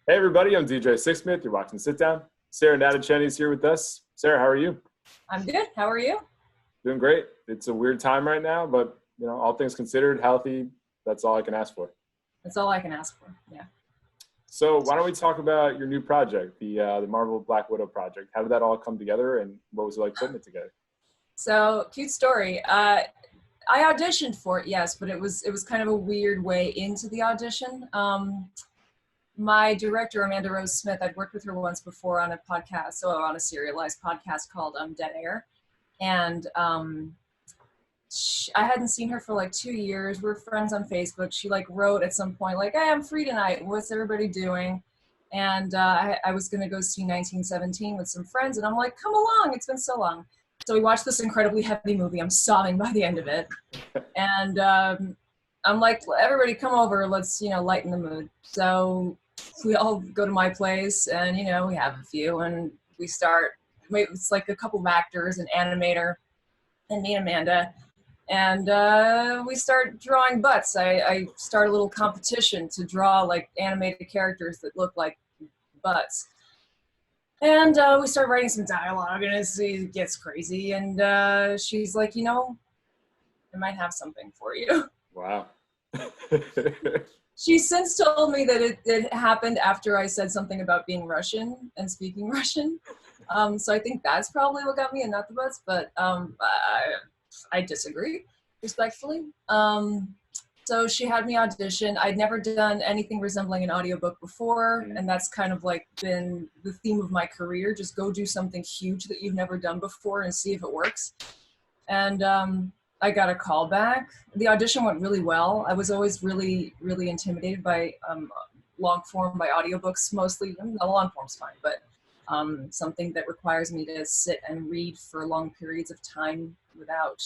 Hey everybody, I'm DJ Sixsmith. You're watching Sit Down. Sarah Natochenny is here with us. Sarah, how are you? I'm good. How are you? Doing great. It's a weird time right now, but all things considered, healthy. That's all I can ask for. That's all I can ask for. Yeah. So why don't we talk about your new project, the Marvel Black Widow project? How did that all come together, and what was it like putting it together? So cute story. I auditioned for it, yes, but it was kind of a weird way into the audition. My director, Amanda Rose Smith, I'd worked with her once before on a podcast, so on a serialized podcast called Dead Air. And I hadn't seen her for like 2 years. We're friends on Facebook. She wrote at some point hey, I'm free tonight. What's everybody doing? And I was going to go see 1917 with some friends. And I'm like, come along. It's been so long. So we watched this incredibly heavy movie. I'm sobbing by the end of it. And I'm like, everybody come over. Let's, lighten the mood. So we all go to my place and, we have a few and we start, it's like a couple of actors, an animator, and me and Amanda. And we start drawing butts. I start a little competition to draw animated characters that look like butts. And we start writing some dialogue and it gets crazy. And she's like, I might have something for you. Wow. She's since told me that it happened after I said something about being Russian and speaking Russian. So I think that's probably what got me and not the butts, but I disagree, respectfully. So she had me audition. I'd never done anything resembling an audiobook before, and that's kind of been the theme of my career. Just go do something huge that you've never done before and see if it works. And I got a call back. The audition went really well. I was always really, really intimidated by long form, by audiobooks mostly. The long form's fine, but something that requires me to sit and read for long periods of time without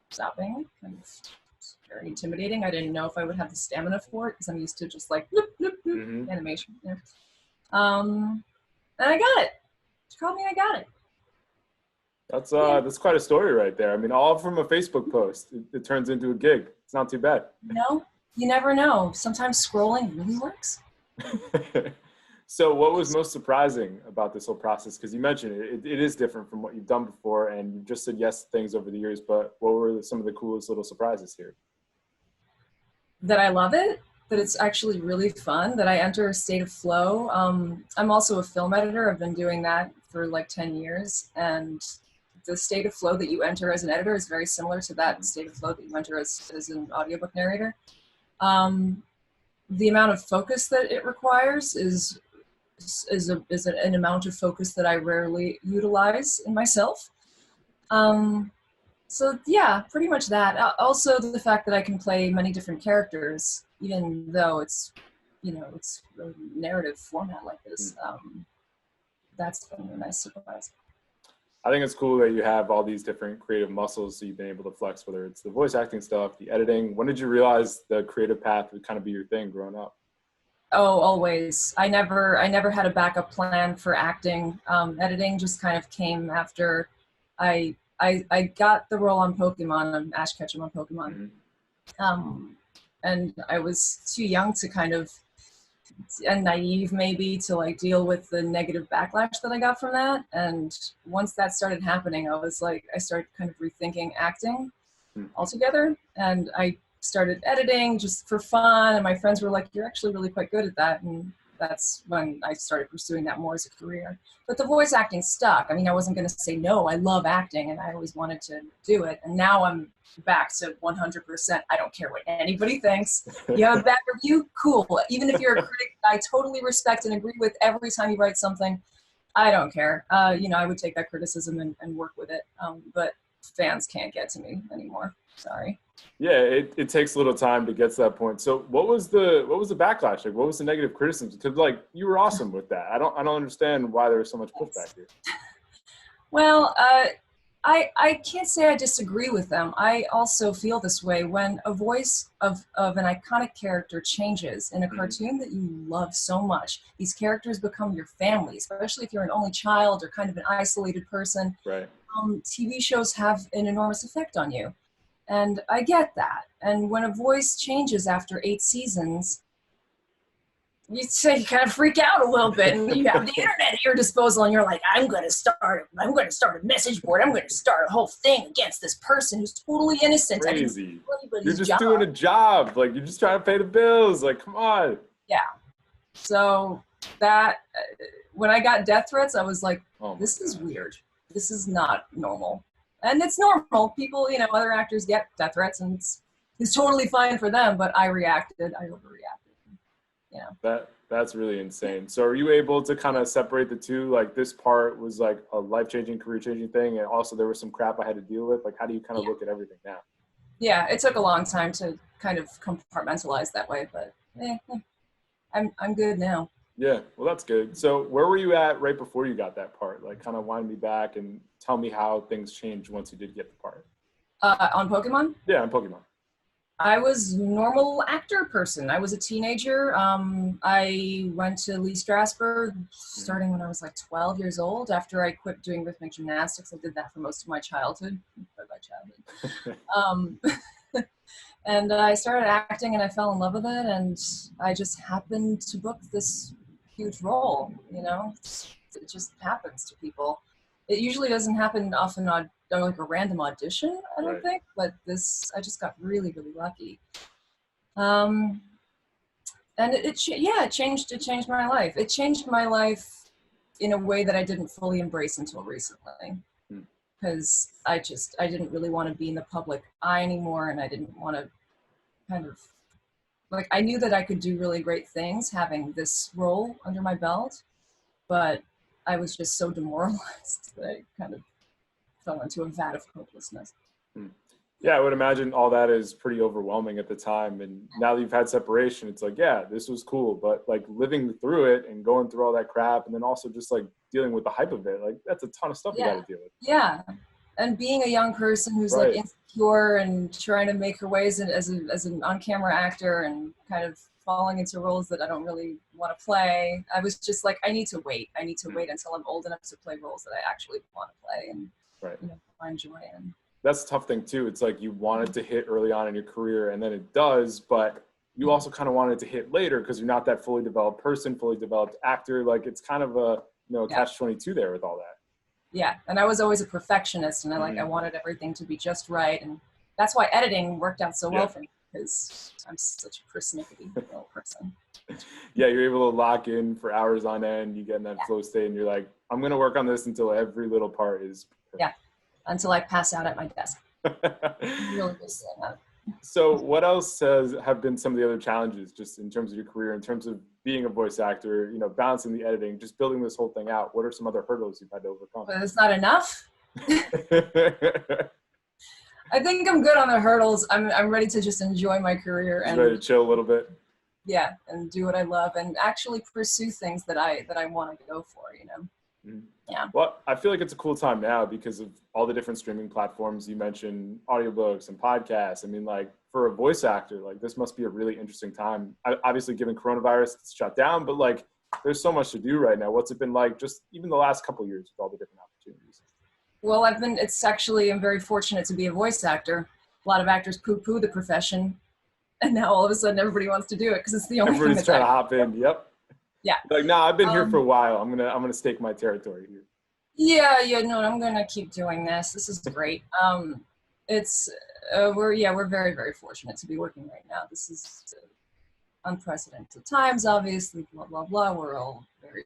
stopping. Kind of very intimidating. I didn't know if I would have the stamina for it because I'm used to just bloop, bloop, bloop, animation. Yeah. And I got it. She called me and I got it. That's quite a story right there. I mean, all from a Facebook post. It turns into a gig. It's not too bad. You never know. Sometimes scrolling really works. So what was most surprising about this whole process? Because you mentioned it is different from what you've done before, and you've just said yes to things over the years, but what were some of the coolest little surprises here? That I love it, that it's actually really fun, that I enter a state of flow. I'm also a film editor. I've been doing that for 10 years, and the state of flow that you enter as an editor is very similar to that state of flow that you enter as an audiobook narrator. The amount of focus that it requires is an amount of focus that I rarely utilize in myself. So yeah, pretty much that. Also the fact that I can play many different characters, even though it's, it's a narrative format like this. That's been a nice surprise. I think it's cool that you have all these different creative muscles so you've been able to flex, whether it's the voice acting stuff, the editing. When did you realize the creative path would kind of be your thing growing up? Oh, always. I never had a backup plan for acting. Editing just kind of came after I got the role on Pokémon, on Ash Ketchum on Pokémon. And I was too young to kind of, and naive maybe, to deal with the negative backlash that I got from that. And once that started happening, I started kind of rethinking acting altogether. And I started editing just for fun, and my friends were like, you're actually really quite good at that. And that's when I started pursuing that more as a career. But the voice acting stuck. I mean, I wasn't going to say no. I love acting and I always wanted to do it. And now I'm back to 100%. I don't care what anybody thinks. You have a bad review? Cool. Even if you're a critic I totally respect and agree with every time you write something, I don't care. I would take that criticism and work with it. But fans can't get to me anymore. Sorry. Yeah, it takes a little time to get to that point. So what was the backlash? What was the negative criticism? Because you were awesome with that. I don't understand why there was so much pushback here. Well, I can't say I disagree with them. I also feel this way when a voice of an iconic character changes in a cartoon that you love so much. These characters become your family, especially if you're an only child or kind of an isolated person. Right. TV shows have an enormous effect on you. And I get that. And when a voice changes after 8 seasons, you say you kind of freak out a little bit, and you have the internet at your disposal, and you're like, I'm going to start a message board. I'm going to start a whole thing against this person who's totally innocent. Crazy. You're just doing a job. Like, you're just trying to pay the bills. Like, come on. Yeah. So that when I got death threats, I was like, this is weird. This is not normal. And it's normal. People, other actors get death threats, and it's totally fine for them, but I overreacted. That's really insane. So are you able to kind of separate the two? Like, this part was like a life-changing, career-changing thing, and also there was some crap I had to deal with. Like, how do you kind of look at everything now? Yeah, it took a long time to kind of compartmentalize that way, but I'm good now. Yeah, well, that's good. So where were you at right before you got that part? Like, kind of wind me back and tell me how things changed once you did get the part. On Pokemon? Yeah, on Pokemon. I was normal actor person. I was a teenager. I went to Lee Strasberg starting when I was like 12 years old. After I quit doing rhythmic gymnastics, I did that for most of my childhood. And I started acting, and I fell in love with it, and I just happened to book this huge role. It just happens to people. It usually doesn't happen often on like a random audition, I don't think, but I just got really, really lucky. And it changed my life. It changed my life in a way that I didn't fully embrace until recently, because I didn't really want to be in the public eye anymore, and I didn't want to kind of, like, I knew that I could do really great things having this role under my belt, but I was just so demoralized that I kind of fell into a vat of hopelessness. Yeah, I would imagine all that is pretty overwhelming at the time. And now that you've had separation, it's like, yeah, this was cool. But like living through it and going through all that crap, and then also just like dealing with the hype of it, like that's a ton of stuff you got to deal with. Yeah. And being a young person who's like insecure and trying to make her ways as an on-camera actor and kind of falling into roles that I don't really want to play, I was just like, I need to wait. I need to wait until I'm old enough to play roles that I actually want to play and find joy in. That's a tough thing too. It's like you want it to hit early on in your career, and then it does, but you also kind of want it to hit later because you're not that fully developed person, fully developed actor. Like, it's kind of a catch-22 there with all that. Yeah, and I was always a perfectionist, and I wanted everything to be just right, and that's why editing worked out so well for me, because I'm such a persnickety little person. Yeah, you're able to lock in for hours on end. You get in that flow state, and you're like, I'm going to work on this until every little part is perfect. Yeah, until I pass out at my desk. Really good saying that. So what else have been some of the other challenges just in terms of your career, in terms of being a voice actor, balancing the editing, just building this whole thing out? What are some other hurdles you've had to overcome? But it's not enough. I think I'm good on the hurdles. I'm ready to just enjoy my career and ready to chill a little bit. Yeah, and do what I love and actually pursue things that I want to go for, Yeah. Well, I feel like it's a cool time now because of all the different streaming platforms. You mentioned audiobooks and podcasts. I mean, like, for a voice actor, like, this must be a really interesting time. Obviously, given coronavirus, it's shut down, but like, there's so much to do right now. What's it been like just even the last couple of years with all the different opportunities? Well, I'm very fortunate to be a voice actor. A lot of actors poo-poo the profession, and now all of a sudden everybody wants to do it because it's the only Everybody's thing trying to hop in. Yep. Yeah. Like, nah, I've been here for a while. I'm gonna stake my territory here. Yeah, no, I'm gonna keep doing this. This is great. We're very, very fortunate to be working right now. This is unprecedented times, obviously, blah, blah, blah. We're all very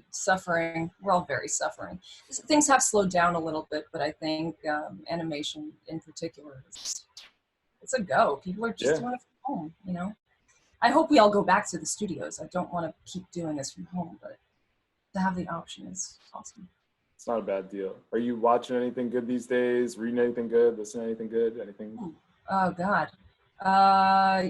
suffering. We're all very suffering. Things have slowed down a little bit, but I think animation in particular, it's a go. People are just doing it from home, I hope we all go back to the studios. I don't want to keep doing this from home, but to have the option is awesome. It's not a bad deal. Are you watching anything good these days? Reading anything good? Listening to anything good? Anything? Oh, God.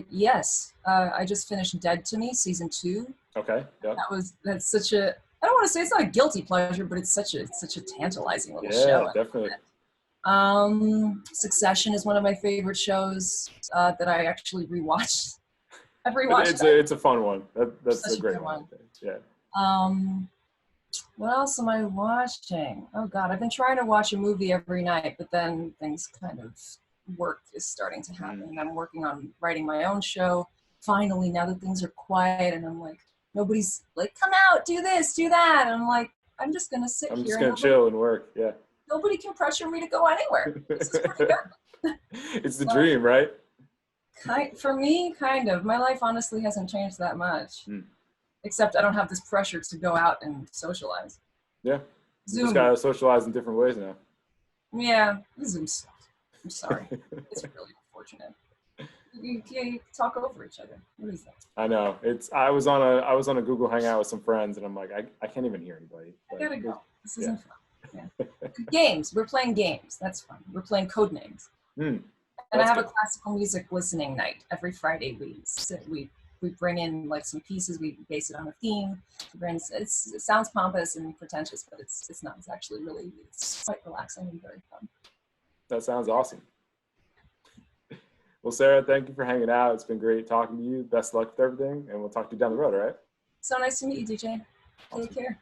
Yes. I just finished Dead to Me, season 2. Okay. Yep. That's such a, I don't want to say it's not a guilty pleasure, but it's such a tantalizing little show. Yeah, definitely. Succession is one of my favorite shows that I actually rewatched. I've rewatched it's a fun one. That's a great one. Yeah. What else am I watching? Oh God, I've been trying to watch a movie every night, but then things kind of work is starting to happen. I'm working on writing my own show. Finally, now that things are quiet, and I'm like, nobody's like, come out, do this, do that. And I'm like, I'm just gonna sit I'm here. just gonna chill and work. Yeah. Nobody can pressure me to go anywhere. This is pretty good. It's the dream, right? For me, kind of. My life honestly hasn't changed that much. Except I don't have this pressure to go out and socialize. Yeah. You Zoom. just gotta socialize in different ways now. Yeah, Zoom sucks. I'm sorry. It's really unfortunate. You talk over each other. What is that? I know. I was on a Google Hangout with some friends, and I'm like, I can't even hear anybody. I gotta go. This isn't fun. Yeah. Games. We're playing games. That's fun. We're playing code names. And I have a classical music listening night every Friday. We bring in like some pieces. We base it on a theme. It sounds pompous and pretentious, but it's not. It's actually it's quite relaxing and very fun. That sounds awesome. Well, Sarah, thank you for hanging out. It's been great talking to you. Best luck with everything, and we'll talk to you down the road, all right? So nice to meet you, DJ. Awesome. Take care.